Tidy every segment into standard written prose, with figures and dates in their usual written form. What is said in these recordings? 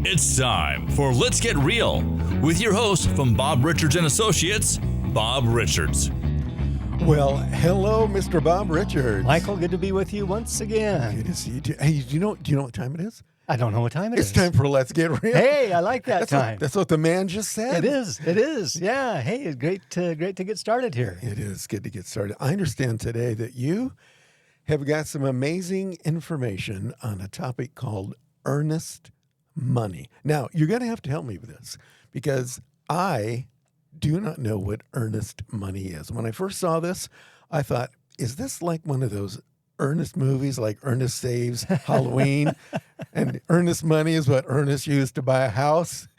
It's time for Let's Get Real with your host from Bob Richards and Associates, Bob Richards. Well, hello, Mr. Bob Richards. Michael, good to be with you once again. Good to see you. Hey, do you know what time it is? I don't know what time it is. It's time for Let's Get Real. Hey, I like that time. That's what the man just said. It is. Yeah. Hey, it's great to get started here. It is good to get started. I understand today that you have got some amazing information on a topic called Ernest Money. Now, you're going to have to help me with this because I do not know what earnest money is. When I first saw this, I thought, is this like one of those Ernest movies like Ernest Saves Halloween? And earnest money is what Ernest used to buy a house?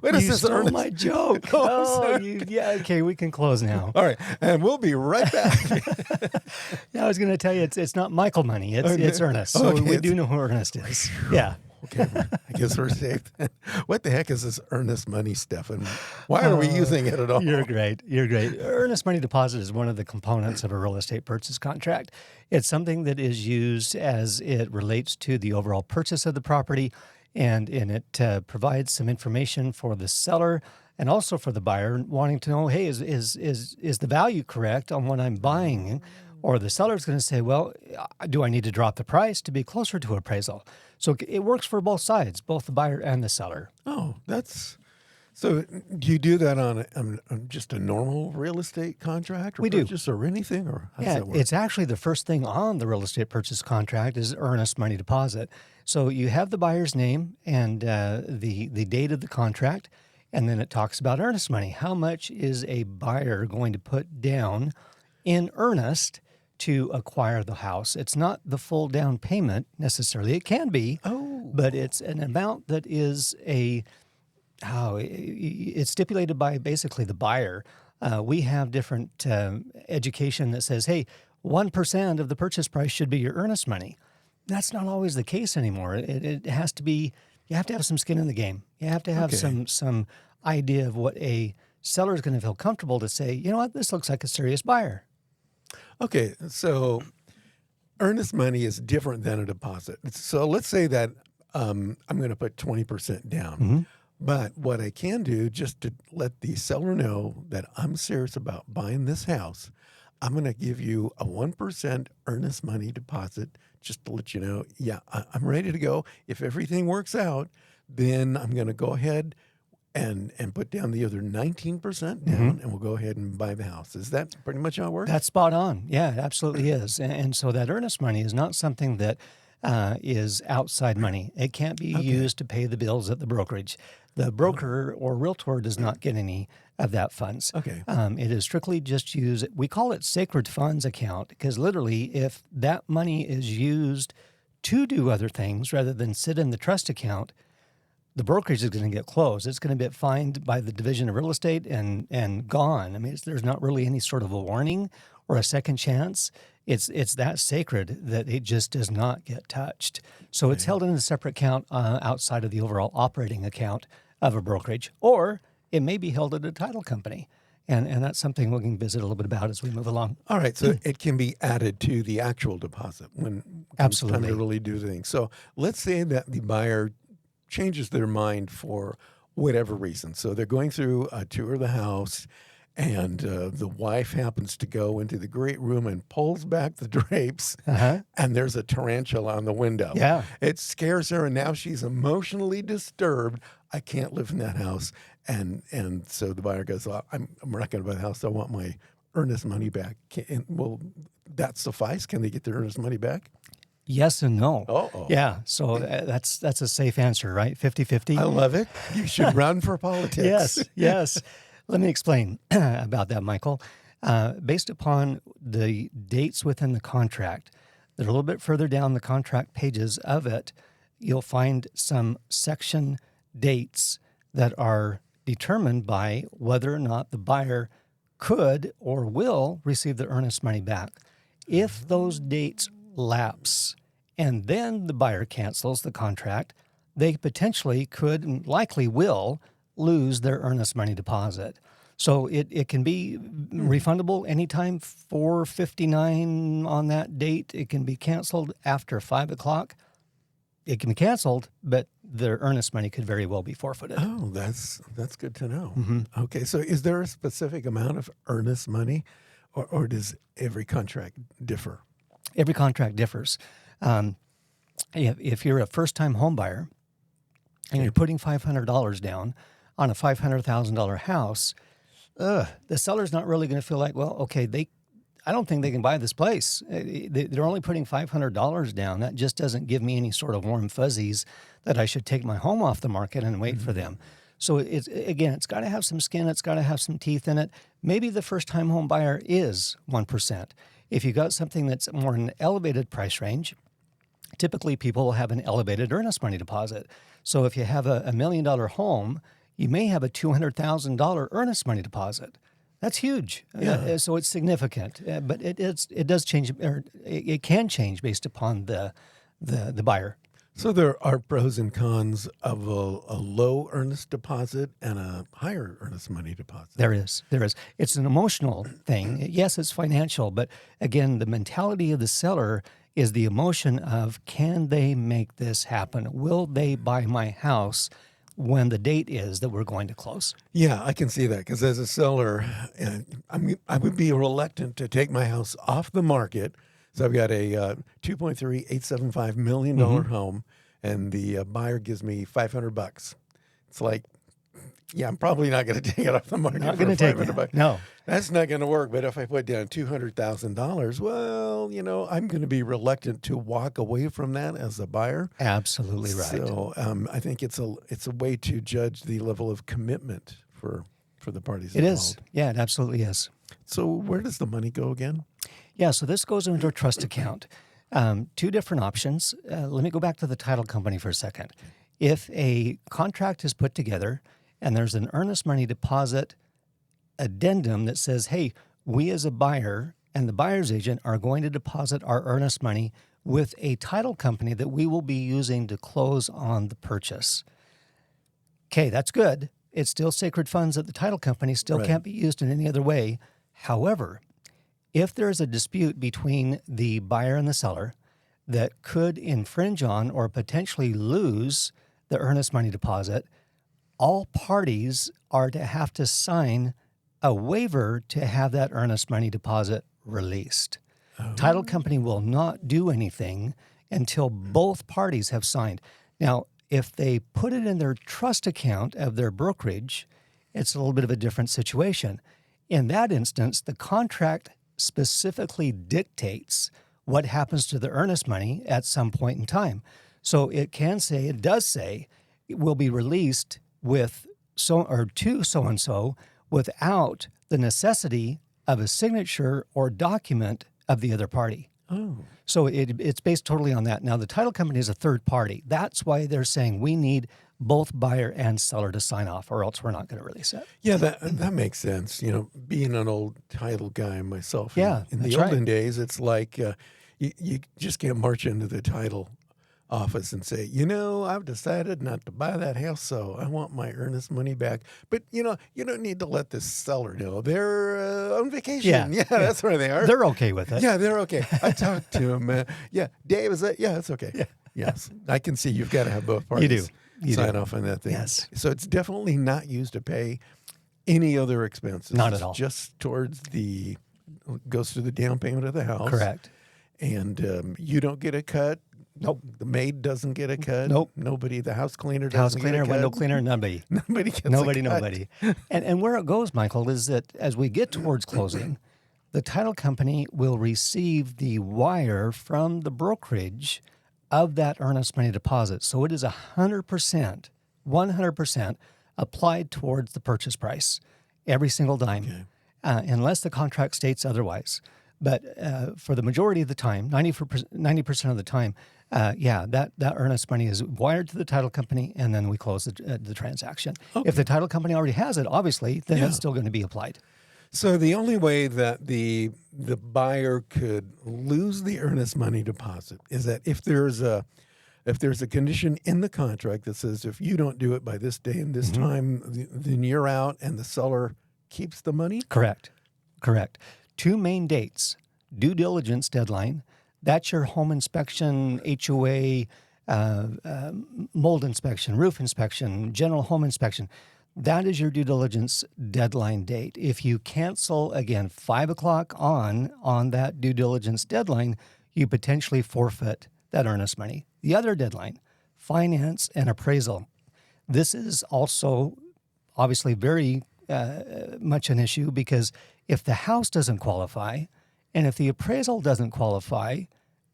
What is you this, stole Ernest? my joke. Okay, we can close now. All right, and we'll be right back. Yeah, I was going to tell you, it's not Michael Money, it's Ernest. So Okay, we do know who Ernest is. Yeah. Okay, I guess we're safe. What the heck is this earnest money stuff, and why are we using it at all? You're great. Earnest money deposit is one of the components of a real estate purchase contract. It's something that is used as it relates to the overall purchase of the property, and it provides some information for the seller and also for the buyer wanting to know, hey, is the value correct on what I'm buying? Or the seller's going to say, well, do I need to drop the price to be closer to appraisal? So it works for both sides, both the buyer and the seller. Oh, so. Do you do that on just a normal real estate contract, or We do. purchase, or anything, or how does Yeah, that work? it's actually the first thing on the real estate purchase contract is earnest money deposit. So you have the buyer's name and the date of the contract, and then it talks about earnest money. How much is a buyer going to put down in earnest to acquire the house? It's not the full down payment necessarily. It can be, but it's an amount that is it's stipulated by basically the buyer. We have different education that says, hey, 1% of the purchase price should be your earnest money. That's not always the case anymore. It has to be, you have to have some skin in the game. You have to have some idea of what a seller is going to feel comfortable to say, you know what, this looks like a serious buyer. Okay, so earnest money is different than a deposit. So let's say that I'm going to put 20% down. Mm-hmm. But what I can do, just to let the seller know that I'm serious about buying this house, I'm going to give you a 1% earnest money deposit just to let you know, yeah, I'm ready to go. If everything works out, then I'm going to go ahead and put down the other 19% down, and we'll go ahead and buy the house. Is that pretty much how it works? That's spot on. Yeah, it absolutely is. And so that earnest money is not something that is outside money. It can't be used to pay the bills at the brokerage. The broker or realtor does not get any of that funds. Okay. It is strictly just used. We call it sacred funds account because literally if that money is used to do other things rather than sit in the trust account, the brokerage is going to get closed. It's going to get fined by the Division of Real Estate and gone. I mean, there's not really any sort of a warning or a second chance. It's that sacred that it just does not get touched. So it's held in a separate account outside of the overall operating account of a brokerage, or it may be held at a title company. And that's something we can visit a little bit about as we move along. All right, so it can be added to the actual deposit when it's time to really do the thing. So let's say that the buyer changes their mind for whatever reason. So they're going through a tour of the house, and the wife happens to go into the great room and pulls back the drapes, and there's a tarantula on the window. Yeah. It scares her, and now she's emotionally disturbed. I can't live in that house. And so the buyer goes, well, I'm not going to buy the house. I want my earnest money back. Will that suffice? Can they get their earnest money back? Yes and no. Oh. Yeah, so that's a safe answer, right? 50-50. I love it. You should run for politics. Yes. Let me explain about that, Michael. Based upon the dates within the contract, that are a little bit further down the contract pages of it, you'll find some section dates that are determined by whether or not the buyer could or will receive the earnest money back. If those dates lapse and then the buyer cancels the contract, they potentially could and likely will lose their earnest money deposit. So it can be refundable anytime 4:59 on that date. It can be canceled after 5 o'clock. It can be canceled, but their earnest money could very well be forfeited. Oh, that's good to know. Okay, so is there a specific amount of earnest money, or does every contract differ? Every contract differs. If you're a first-time home buyer and you're putting $500 down on a $500,000 house, the seller's not really going to feel like, well, okay, I don't think they can buy this place. They're only putting $500 down. That just doesn't give me any sort of warm fuzzies that I should take my home off the market and wait for them. So it's got to have some skin. It's got to have some teeth in it. Maybe the first-time home buyer is 1%. If you got something that's more in an elevated price range, typically people will have an elevated earnest money deposit. So if you have a $1 million home, you may have a $200,000 earnest money deposit. That's huge. Yeah. So it's significant, but it does change, or it can change based upon the buyer. So there are pros and cons of a low earnest deposit and a higher earnest money deposit. There is. It's an emotional thing. Yes, it's financial, but again, the mentality of the seller is the emotion of, can they make this happen? Will they buy my house when the date is that we're going to close? Yeah, I can see that, because as a seller, I would be reluctant to take my house off the market. So I've got a $2.3875 million home, and the buyer gives me $500. It's like, yeah, I'm probably not going to take it off the market. Not for going to take $500. it. No. That's not going to work. But if I put down $200,000, well, I'm going to be reluctant to walk away from that as a buyer. Absolutely right. So I think it's a way to judge the level of commitment for the parties It involved. is. Yeah, it absolutely is. So where does the money go again? Yeah, so this goes into a trust account. Two different options. Let me go back to the title company for a second. If a contract is put together and there's an earnest money deposit addendum that says, hey, we as a buyer and the buyer's agent are going to deposit our earnest money with a title company that we will be using to close on the purchase. Okay, that's good. It's still sacred funds at the title company, still Right. can't be used in any other way. However, if there is a dispute between the buyer and the seller that could infringe on or potentially lose the earnest money deposit, all parties are to have to sign a waiver to have that earnest money deposit released. Title company will not do anything until both parties have signed. Now, if they put it in their trust account of their brokerage, it's a little bit of a different situation. In that instance, the contract specifically dictates what happens to the earnest money at some point in time. So it does say, it will be released with to so-and-so without the necessity of a signature or document of the other party. Oh. So it's based totally on that. Now, the title company is a third party. That's why they're saying we need both buyer and seller to sign off, or else we're not going to release it. Yeah, that makes sense. Being an old title guy myself. Yeah, in the that's right. olden days, it's like you just can't march into the title office and say, I've decided not to buy that house, so I want my earnest money back. But you don't need to let the seller know. They're on vacation. Yeah, that's where they are. They're okay with it. Yeah, they're okay. I talked to him. Dave, is that? Yeah, it's okay. Yeah. Yes, I can see you've got to have both parties sign off on that thing. Yes. So it's definitely not used to pay any other expenses. Not at It's all. Just goes to the down payment of the house. Correct. And you don't get a cut. Nope. The maid doesn't get a cut. Nope. Nobody. The house cleaner House doesn't cleaner, get a cut. window cleaner, nobody. Nobody gets a cut. Nobody. And where it goes, Michael, is that as we get towards closing, the title company will receive the wire from the brokerage of that earnest money deposit. So it is 100% applied towards the purchase price every single dime, unless the contract states otherwise. But for the majority of the time, 90% of the time, that earnest money is wired to the title company, and then we close the transaction. Okay. If the title company already has it, obviously, then it's still going to be applied. So the only way that the buyer could lose the earnest money deposit is that if there's a condition in the contract that says if you don't do it by this day and this time, then you're out, and the seller keeps the money. Correct. Two main dates: due diligence deadline. That's your home inspection, HOA, mold inspection, roof inspection, general home inspection. That is your due diligence deadline date. If you cancel, again, 5 o'clock on that due diligence deadline, you potentially forfeit that earnest money. The other deadline, finance and appraisal. This is also obviously very much an issue, because if the house doesn't qualify, and if the appraisal doesn't qualify,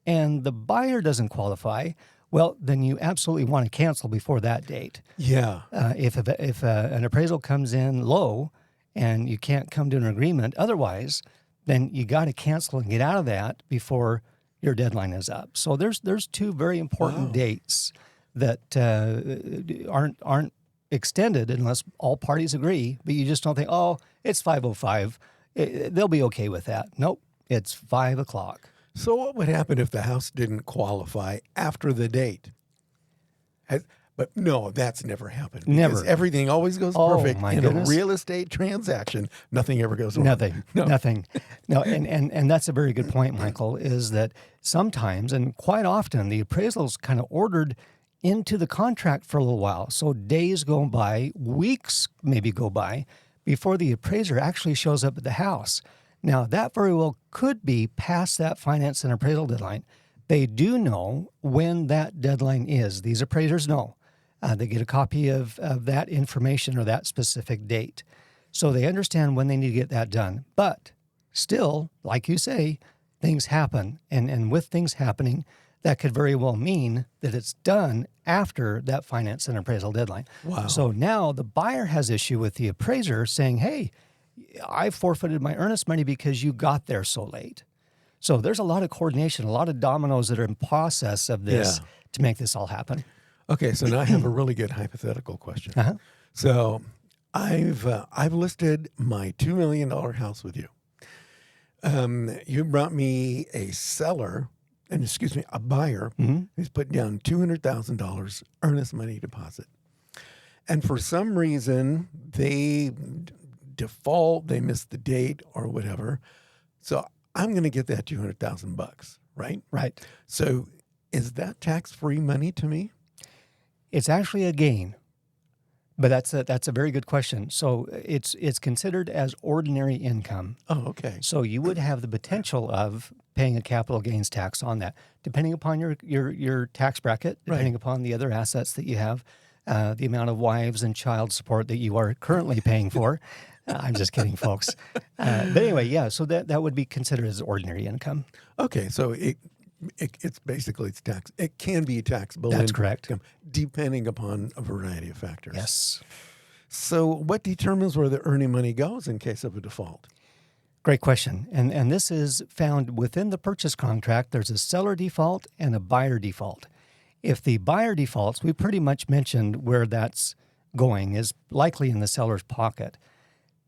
and the buyer doesn't qualify, well, then you absolutely want to cancel before that date. Yeah. If an appraisal comes in low and you can't come to an agreement otherwise, then you got to cancel and get out of that before your deadline is up. So there's two very important dates that aren't extended unless all parties agree. But you just don't think, oh, it's 5:05. They'll be okay with that. Nope, it's 5 o'clock. So what would happen if the house didn't qualify after the date? But no, that's never happened. Never. Everything always goes Oh, perfect. my In goodness. a real estate transaction, nothing ever goes wrong. Nothing. No. Nothing. No, and that's a very good point, Michael, is that sometimes, and quite often, the appraisal's kind of ordered into the contract for a little while. So days go by, weeks maybe go by, before the appraiser actually shows up at the house. Now, that very well could be past that finance and appraisal deadline. They do know when that deadline is. These appraisers know. They get a copy of that information or that specific date. So they understand when they need to get that done. But still, like you say, things happen. And with things happening, that could very well mean that it's done after that finance and appraisal deadline. Wow. So now the buyer has issue with the appraiser saying, hey, I forfeited my earnest money because you got there so late. So there's a lot of coordination, a lot of dominoes that are in process of this to make this all happen. Okay, so now I have a really good hypothetical question. Uh-huh. So I've listed my $2 million house with you. You brought me a buyer who's put down $200,000 earnest money deposit. And for some reason, they default, they missed the date or whatever. So I'm going to get that $200,000, right? Right. So is that tax-free money to me? It's actually a gain, but that's a very good question. So it's considered as ordinary income. Oh, okay. So you would have the potential of paying a capital gains tax on that, depending upon your tax bracket, depending upon the other assets that you have, the amount of wives and child support that you are currently paying for. I'm just kidding, folks. But anyway, yeah. So that would be considered as ordinary income. Okay, so it's basically tax. It can be taxable. That's correct. Depending upon a variety of factors. Yes. So what determines where the earning money goes in case of a default? Great question. And this is found within the purchase contract. There's a seller default and a buyer default. If the buyer defaults, we pretty much mentioned where that's going is likely in the seller's pocket.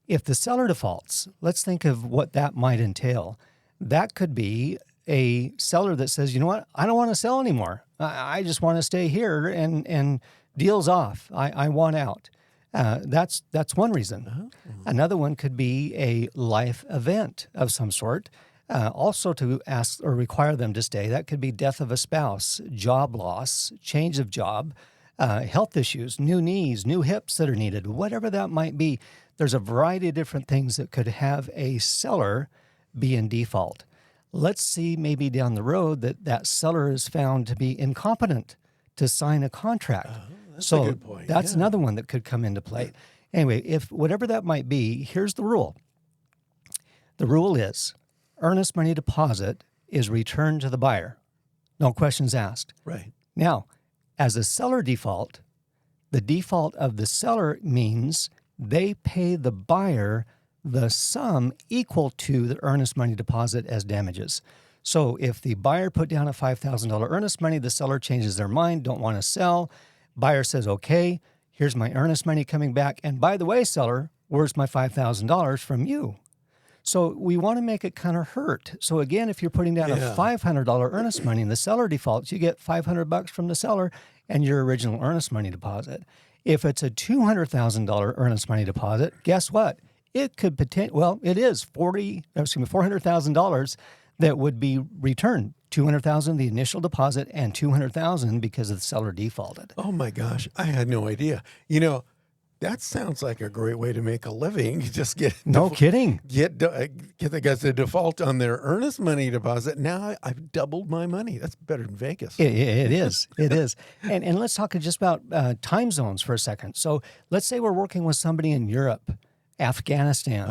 If the seller defaults, let's think of what that might entail. That could be a seller that says, you know what, I don't want to sell anymore. I just want to stay here and deal's off. I want out. That's one reason. Uh-huh. Another one could be a life event of some sort. Also to ask or require them to stay. That could be death of a spouse, job loss, change of job, health issues, new knees, new hips that are needed, whatever that might be. There's a variety of different things that could have a seller be in default. Let's see maybe down the road that seller is found to be incompetent to sign a contract. That's a good point. That's another one that could come into play. Anyway, if whatever that might be, here's the rule. The rule is earnest money deposit is returned to the buyer. No questions asked. Right. Now, as a seller default, the default of the seller means they pay the buyer the sum equal to the earnest money deposit as damages. So if the buyer put down a $5,000 earnest money, the seller changes their mind, don't want to sell. Buyer says, okay, here's my earnest money coming back. And by the way, seller, where's my $5,000 from you? So we want to make it kind of hurt. So again, if you're putting down a $500 earnest money and the seller defaults, you get $500 from the seller and your original earnest money deposit. If it's a $200,000 earnest money deposit, guess what? It could it is $400,000 that would be returned. $200,000 the initial deposit and $200,000 because the seller defaulted. Oh my gosh, I had no idea. That sounds like a great way to make a living. You just get Kidding. Get the guys to default on their earnest money deposit. Now I've doubled my money. That's better than Vegas. It is. It is. And let's talk just about time zones for a second. So let's say we're working with somebody in Europe, Afghanistan,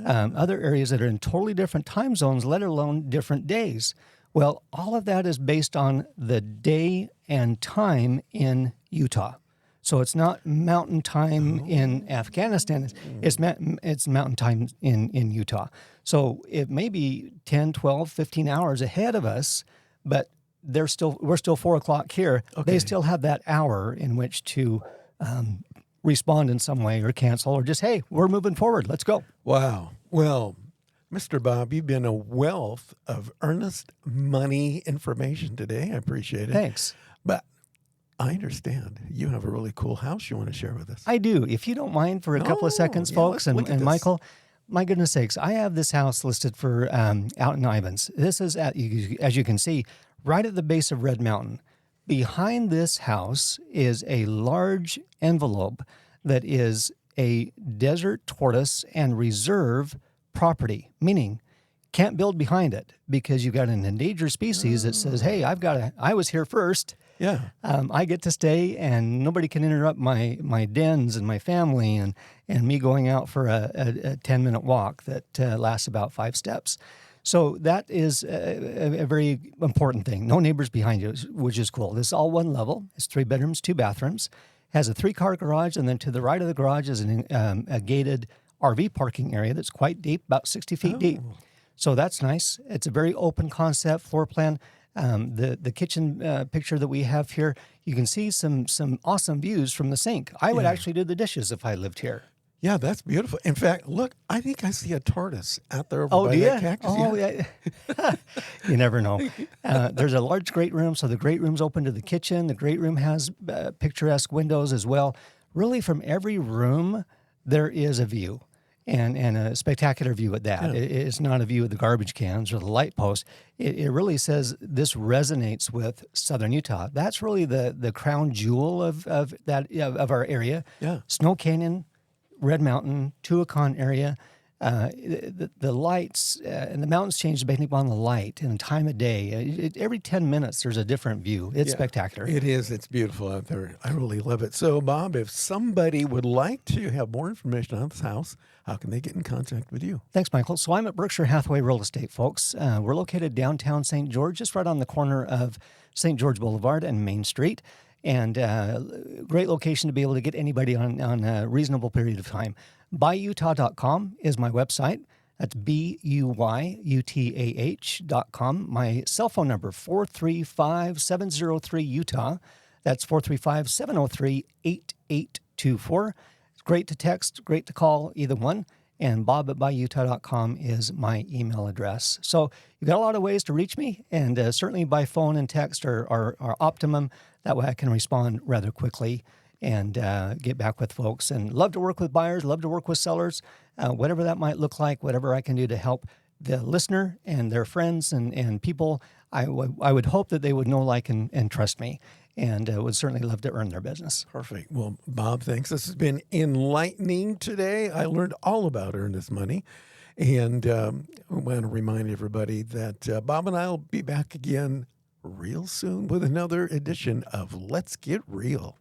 other areas that are in totally different time zones, let alone different days. Well, all of that is based on the day and time in Utah. So it's not mountain time in Afghanistan. It's mountain time in Utah. So it may be 10, 12, 15 hours ahead of us, but we're still 4 o'clock here. Okay. They still have that hour in which to respond in some way or cancel or just, hey, we're moving forward. Let's go. Wow. Well, Mr. Bob, you've been a wealth of earnest money information today. I appreciate it. Thanks. But I understand you have a really cool house you want to share with us. I do. If you don't mind for a couple of seconds, folks, and Michael, my goodness sakes, I have this house listed for out in Ivins. This is, as you can see, right at the base of Red Mountain. Behind this house is a large envelope that is a desert tortoise and reserve property, meaning can't build behind it because you've got an endangered species that says, hey, I was here first. Yeah. I get to stay and nobody can interrupt my dens and my family and me going out for a 10-minute walk that lasts about 5 steps. So that is a very important thing. No neighbors behind you, which is cool. This is all one level. It's 3 bedrooms, 2 bathrooms. Has a 3-car garage, and then to the right of the garage is a gated RV parking area that's quite deep, about 60 feet deep. So that's nice. It's a very open concept floor plan. The kitchen picture that we have here, you can see some awesome views from the sink. I would actually do the dishes if I lived here. Yeah, that's beautiful. In fact, look, I think I see a tortoise out there over by that cactus. Oh, yeah. You never know. There's a large great room, so the great room's open to the kitchen. The great room has picturesque windows as well. Really, from every room, there is a view. And a spectacular view at that. Yeah. It's not a view of the garbage cans or the light post. It really says this resonates with Southern Utah. That's really the crown jewel of our area. Yeah. Snow Canyon, Red Mountain, Tuacahn area. The lights and the mountains change depending upon the light and the time of day. Every 10 minutes, there's a different view. It's spectacular. It is. It's beautiful out there. I really love it. So, Bob, if somebody would like to have more information on this house, how can they get in contact with you? Thanks, Michael. So I'm at Berkshire Hathaway Real Estate, folks. We're located downtown St. George, just right on the corner of St. George Boulevard and Main Street. And great location to be able to get anybody on a reasonable period of time. BuyUtah.com is my website. That's BUYUTAH.com. My cell phone number, 435-703-UTAH. That's 435-703-8824. It's great to text, great to call, either one. And bob@buyutah.com is my email address. So you've got a lot of ways to reach me, and certainly by phone and text are optimum. That way I can respond rather quickly and get back with folks. And love to work with buyers, love to work with sellers, whatever that might look like, whatever I can do to help the listener and their friends and people. I would hope that they would know, like, and trust me, and would certainly love to earn their business. Perfect. Well, Bob, thanks. This has been enlightening today. I learned all about Ernest Money. And I want to remind everybody that Bob and I will be back again real soon with another edition of Let's Get Real.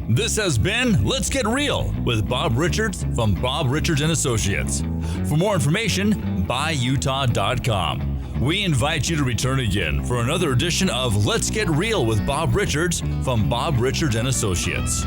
This has been Let's Get Real with Bob Richards from Bob Richards & Associates. For more information, buyutah.com. We invite you to return again for another edition of Let's Get Real with Bob Richards from Bob Richards & Associates.